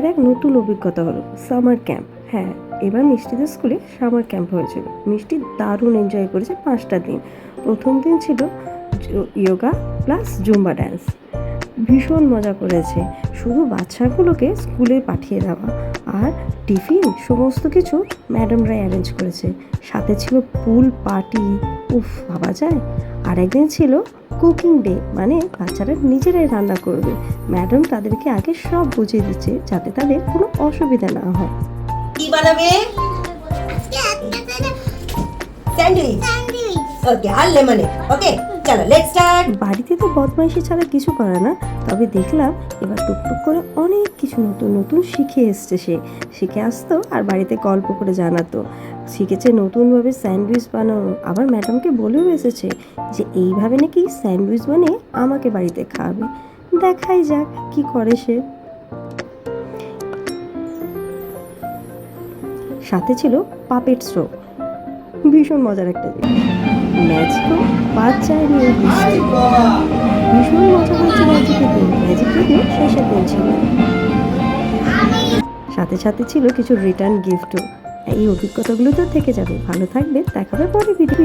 এবার এক নতুন অভিজ্ঞতা হলো, সামার ক্যাম্প। হ্যাঁ, এবার মিষ্টিদের স্কুলে সামার ক্যাম্প হয়েছিল। মিষ্টি দারুণ এনজয় করেছে 5টা দিন। প্রথম দিন ছিল যোগা প্লাস জুম্বা ড্যান্স। ভীষণ মজা করেছে। শুধু বাচ্চাগুলোকে স্কুলে পাঠিয়ে দেওয়া আর টিফিন সমস্ত কিছু ম্যাডামরাই অ্যারেঞ্জ করেছে। সাথে ছিল পুল পার্টি, উফ ভাবা যায়। আর একদিন ছিল কুকিং ডে, মানে বাচ্চারা নিজেরাই রান্না করবে। ম্যাডাম তাদেরকে আগে সব বুঝিয়ে দিচ্ছে যাতে তাদের কোনো অসুবিধা না হয়। কি বানাবে? স্যান্ডউইচ। ওকে, আর লেমনেড। ওকে, চলো লেটস স্টার্ট। বাড়িতে তো বদমাইশি ছাড়া কিছু করে না, তবে দেখলাম এবার টুকটুক করে অনেক কিছু নতুন নতুন শিখে এসছে। সে শিখে আসতো আর বাড়িতে গল্প করে জানাতো। শিখেছে নতুনভাবে স্যান্ডউইচ বানানো, আবার ম্যাডামকে বলেও এসেছে যে এইভাবে নাকি স্যান্ডউইচ বানিয়ে আমাকে বাড়িতে খাওয়াবে। দেখাই যাক কি করে সে। সাথে ছিল পাপেট শো, ভীষণ মজার একটা জিনিস। ম্যাজিকও বাচ্চায় নিয়ে ভীষণ মজা হয়েছে। ম্যাজিক যদিও শেষের দিন ছিল। সাথে সাথে ছিল কিছু রিটার্ন গিফটও। এই অভিজ্ঞতাগুলো তো থেকে যাবে। ভালো থাকবে, দেখাবে পরে ভিডিও।